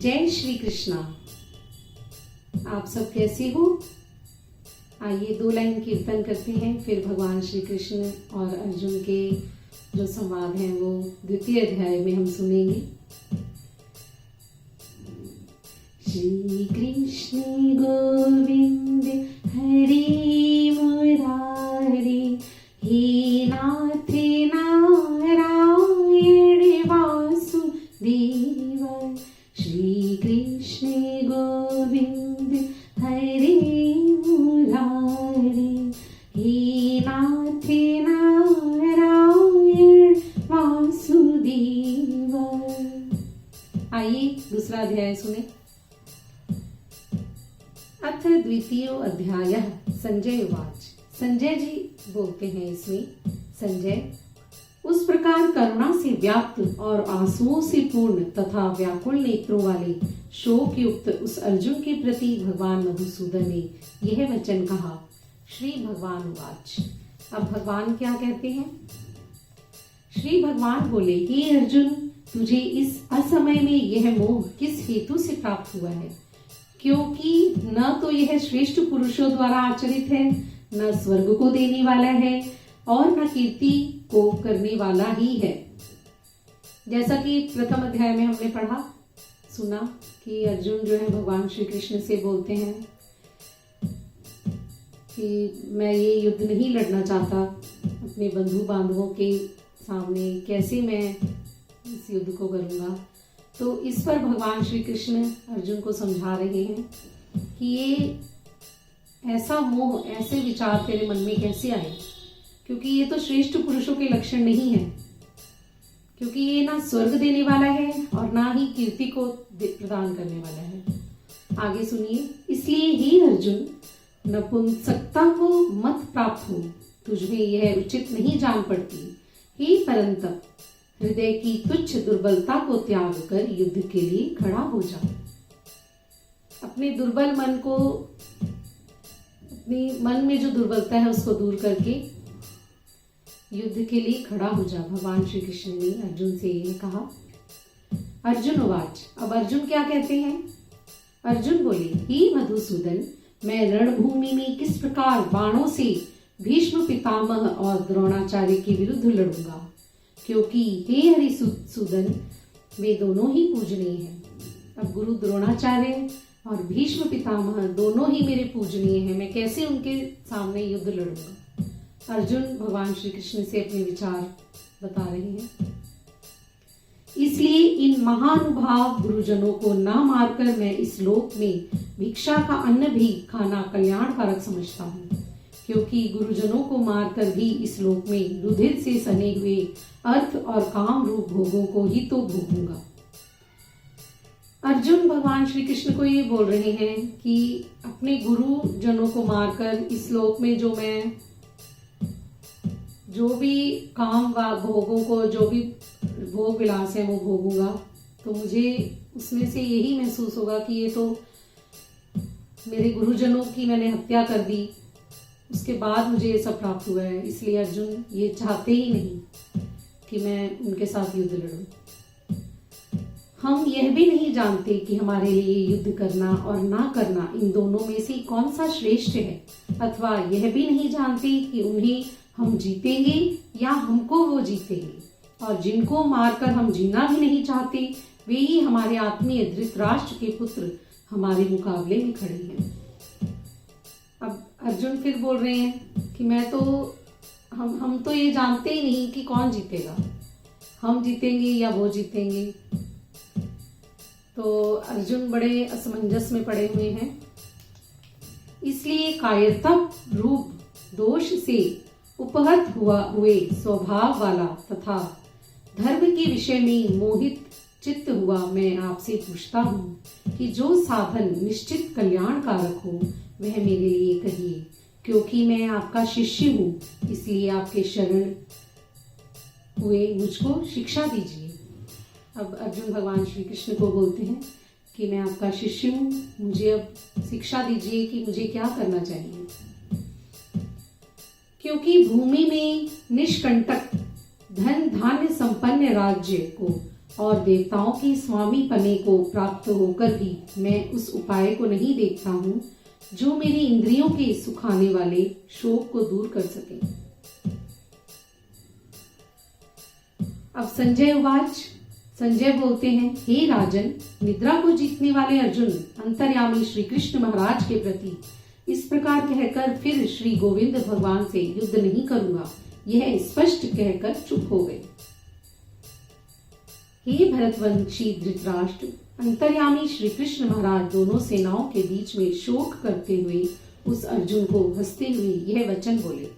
जय श्री कृष्णा। आप सब कैसे हो? आइए 2 लाइन कीर्तन करते हैं, फिर भगवान श्री कृष्ण और अर्जुन के जो संवाद हैं वो द्वितीय अध्याय में हम सुनेंगे। श्री कृष्ण गोविंद हरि मुरारी, हे नाथ नारायण वासुदेव। श्री कृष्ण गोविंद हरि मुरारी, हे नाथ नारायण वासुदेव। आइए दूसरा अध्याय सुने। अथ द्वितीय अध्याय। संजय उवाच। संजय जी बोलते हैं इसमें, संजय, उस प्रकार करुणा से व्याप्त और आंसुओं से पूर्ण तथा व्याकुल नेत्रों वाले शोक युक्त उस अर्जुन के प्रति भगवान मधुसूदन ने यह वचन कहा। श्री भगवान उवाच। अब भगवान क्या कहते हैं? श्री भगवान बोले, हे अर्जुन, तुझे इस असमय में यह मोह किस हेतु से प्राप्त हुआ है? क्योंकि न तो यह श्रेष्ठ पुरुषों द्वारा आचरित है, न स्वर्ग को देने वाला है और न कीर्ति को करने वाला ही है। जैसा कि प्रथम अध्याय में हमने पढ़ा सुना कि अर्जुन जो है भगवान श्री कृष्ण से बोलते हैं कि मैं ये युद्ध नहीं लड़ना चाहता अपने बंधु बांधवों के सामने, कैसे मैं इस युद्ध को करूंगा। तो इस पर भगवान श्री कृष्ण अर्जुन को समझा रहे हैं कि ये ऐसा मोह, ऐसे विचार तेरे मन में कैसे आए, क्योंकि ये तो श्रेष्ठ पुरुषों के लक्षण नहीं है, क्योंकि ये ना स्वर्ग देने वाला है और ना ही कीर्ति को प्रदान करने वाला है। आगे सुनिए। इसलिए हे अर्जुन, नपुंसकता को मत प्राप्त हो, तुझमें यह उचित नहीं जान पड़ती। हे परंतप, हृदय की तुच्छ दुर्बलता को त्याग कर युद्ध के लिए खड़ा हो जा। अपने दुर्बल मन को, अपने मन में जो दुर्बलता है उसको दूर करके युद्ध के लिए खड़ा हो जा। भगवान श्री कृष्ण ने अर्जुन से यह कहा। अर्जुन उवाच। अब अर्जुन क्या कहते हैं? अर्जुन बोले, हे मधुसूदन, मैं रणभूमि में किस प्रकार बाणों से भीष्म पितामह और द्रोणाचार्य के विरुद्ध लड़ूंगा, क्योंकि हे हरिसूदन, वे दोनों ही पूजनीय हैं। अब गुरु द्रोणाचार्य और भीष्म पितामह दोनों ही मेरे पूजनीय हैं, मैं कैसे उनके सामने युद्ध लड़ूंगा। अर्जुन भगवान श्री कृष्ण से अपने विचार बता रहे हैं। इसलिए इन महानुभाव गुरुजनों को ना मारकर मैं इस लोक में भिक्षा का अन्न भी खाना कल्याणकारक समझता हूँ, क्योंकि गुरुजनों को मारकर भी इस लोक में रुधिर से सने हुए अर्थ और काम रूप भोगों को ही तो भोगूंगा। अर्जुन भगवान श्री कृष्ण को ये बोल रहे हैं कि अपने गुरुजनों को मारकर इस लोक में जो भी काम व भोगों को, जो भी भोग विलास है वो भोगूंगा, तो मुझे उसमें से यही महसूस होगा कि ये तो मेरे गुरुजनों की मैंने हत्या कर दी, उसके बाद मुझे ये सब प्राप्त हुआ है। इसलिए अर्जुन ये चाहते ही नहीं कि मैं उनके साथ युद्ध लड़ूं। हम यह भी नहीं जानते कि हमारे लिए युद्ध करना और ना करना, इन दोनों में से कौन सा श्रेष्ठ है, अथवा यह भी नहीं जानते कि उन्हें हम जीतेंगे या हमको वो जीतेंगे। और जिनको मारकर हम जीना भी नहीं चाहते, वे ही हमारे आत्मीय धृतराष्ट्र के पुत्र हमारे मुकाबले में खड़े हैं। अब अर्जुन फिर बोल रहे हैं कि मैं तो हम तो ये जानते ही नहीं कि कौन जीतेगा, हम जीतेंगे या वो जीतेंगे। तो अर्जुन बड़े असमंजस में पड़े हुए हैं। इसलिए कायरता रूप दोष से उपहत हुए स्वभाव वाला तथा धर्म के विषय में मोहित चित्त हुआ मैं आपसे पूछता हूँ कि जो साधन निश्चित कल्याणकारक हो वह मेरे लिए कहिए, क्योंकि मैं आपका शिष्य हूँ, इसलिए आपके शरण हुए मुझको शिक्षा दीजिए। अब अर्जुन भगवान श्री कृष्ण को बोलते हैं कि मैं आपका शिष्य हूँ, मुझे अब शिक्षा दीजिए कि मुझे क्या करना चाहिए। क्योंकि भूमि में निष्कंटक धन धान्य संपन्न राज्य को और देवताओं के स्वामी पने को प्राप्त होकर भी मैं उस उपाय को नहीं देखता हूँ जो मेरी इंद्रियों के सुखाने वाले शोक को दूर कर सके। अब संजय उवाच, संजय बोलते हैं, हे राजन, निद्रा को जीतने वाले अर्जुन अंतर्यामी श्री कृष्ण महाराज के प्रति इस प्रकार कहकर फिर श्री गोविंद भगवान से युद्ध नहीं करूंगा, यह स्पष्ट कहकर चुप हो गए। हे भरतवंशी धृतराष्ट्र, अंतर्यामी श्री कृष्ण महाराज दोनों सेनाओं के बीच में शोक करते हुए उस अर्जुन को हंसते हुए यह वचन बोले।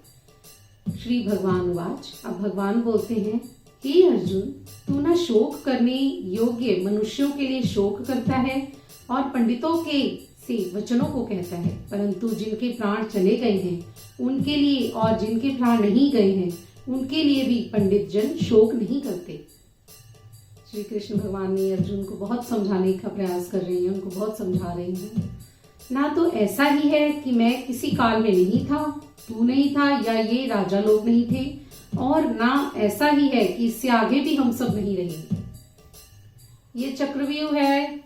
श्री भगवान उवाच, अब भगवान बोलते हैं, हे अर्जुन, तू न शोक करने योग्य मनुष्यों के लिए शोक करता है और पंडितों के से वचनों को कहता है, परंतु जिनके प्राण चले गए हैं उनके लिए और जिनके प्राण नहीं गए हैं उनके लिए भी पंडित जन शोक नहीं करते। श्री कृष्ण भगवान ने अर्जुन को बहुत समझाने का प्रयास कर रहे हैं, उनको बहुत समझा रहे हैं। ना तो ऐसा ही है कि मैं किसी काल में नहीं था, तू नहीं था या ये राजा लोग नहीं थे, और ना ऐसा ही है कि इससे आगे भी हम सब नहीं रहेंगे। ये चक्रव्यूह है,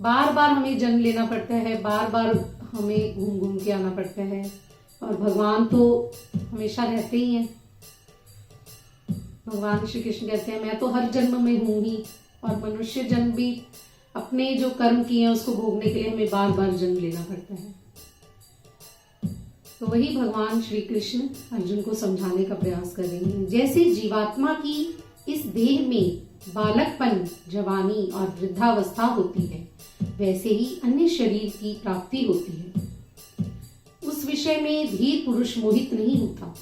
बार बार हमें जन्म लेना पड़ता है, बार बार हमें घूम घूम के आना पड़ता है, और भगवान तो हमेशा रहते ही हैं। भगवान श्री कृष्ण कहते हैं, मैं तो हर जन्म में हूं ही, और मनुष्य जन्म भी अपने जो कर्म किए हैं उसको भोगने के लिए हमें बार बार जन्म लेना पड़ता है। तो वही भगवान श्री कृष्ण अर्जुन को समझाने का प्रयास कर रहे हैं। जैसे जीवात्मा की इस देह में बालकपन, जवानी और वृद्धावस्था होती है, वैसे ही अन्य शरीर की प्राप्ति होती है। उस विषय में धीर पुरुष मोहित नहीं होता।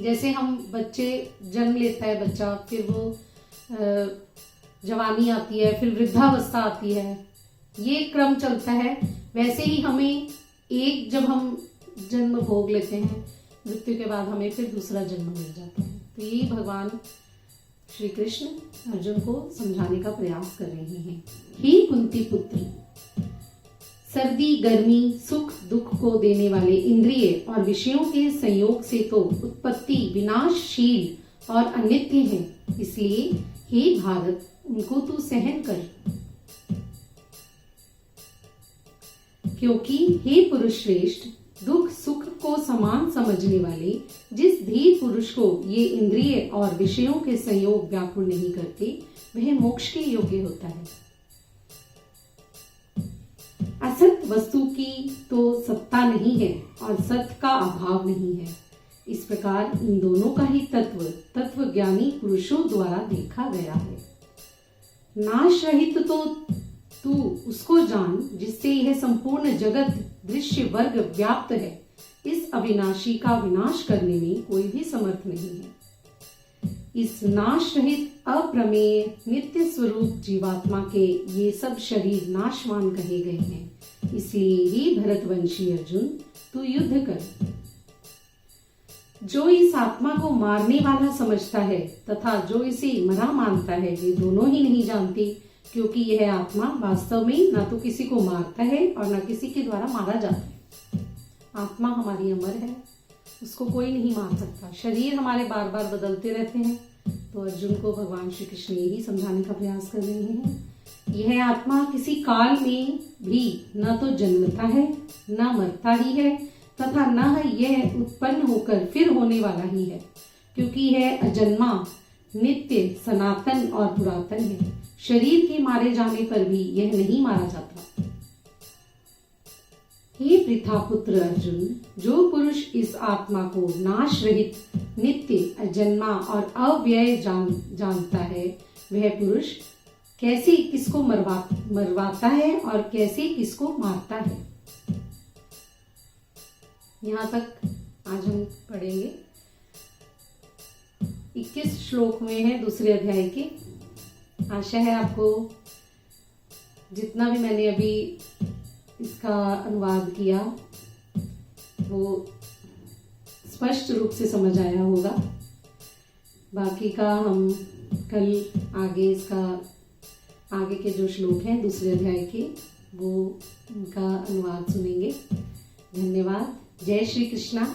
जैसे हम बच्चे जन्म लेता है बच्चा, फिर वो जवानी आती है, फिर वृद्धावस्था आती है, ये क्रम चलता है। वैसे ही हमें एक जब हम जन्म भोग लेते हैं, मृत्यु के बाद हमें फिर दूसरा जन्म मिल जाता है। तो यही भगवान श्री कृष्ण अर्जुन को समझाने का प्रयास कर रहे हैं। हे कुंती पुत्र, सर्दी, गर्मी, सुख दुख को देने वाले इंद्रिय और विषयों के संयोग से तो उत्पत्ति विनाशशील और अनित्य है, इसलिए हे भारत, उनको तू सहन कर। क्योंकि हे पुरुष श्रेष्ठ, दुख सुख को समान समझने वाले जिस धीर पुरुष को ये इंद्रिय और विषयों के संयोग व्याकुल नहीं करते, वह मोक्ष के योग्य होता है। असत वस्तु की तो सत्ता नहीं है और सत्य का अभाव नहीं है। इस प्रकार इन दोनों का ही तत्व ज्ञानी पुरुषों द्वारा देखा गया है। नाश रहित तो तू उसको जान जिससे यह संपूर्ण जगत दृश्य वर्ग व्याप्त है। इस अविनाशी का विनाश करने में कोई भी समर्थ नहीं है। इस नाश रहित अप्रमेय नित्य स्वरूप जीवात्मा के ये सब शरीर नाशवान कहे गए हैं। इसलिए ही भरतवंशी अर्जुन, तू युद्ध कर। जो इस आत्मा को मारने वाला समझता है तथा जो इसे मरा मानता है, वे दोनों ही नहीं जानते, क्योंकि यह आत्मा वास्तव में न तो किसी को मारता है और न किसी के द्वारा मारा जाता है। आत्मा हमारी अमर है, उसको कोई नहीं मार सकता। शरीर हमारे बार बार बदलते रहते हैं। तो अर्जुन को भगवान श्री कृष्ण यही समझाने का प्रयास कर रहे हैं। यह आत्मा किसी काल में भी न तो जन्मता है, न मरता ही है, तथा न यह उत्पन्न होकर फिर होने वाला ही है, क्योंकि यह अजन्मा, नित्य, सनातन और पुरातन है। शरीर के मारे जाने पर भी यह नहीं मारा जाता। हे पृथापुत्र अर्जुन, जो पुरुष इस आत्मा को नाश रहित, नित्य, अजन्मा और अव्यय जानता है, वह पुरुष कैसे किसको मरवाता है और कैसे किसको मारता है। यहाँ तक आज हम पढ़ेंगे। 21 श्लोक में है दूसरे अध्याय के। आशा है आपको जितना भी मैंने अभी इसका अनुवाद किया वो स्पष्ट रूप से समझ आया होगा। बाकी का हम कल आगे के जो श्लोक हैं दूसरे अध्याय के, वो उनका अनुवाद सुनेंगे। धन्यवाद। जय श्री कृष्णा।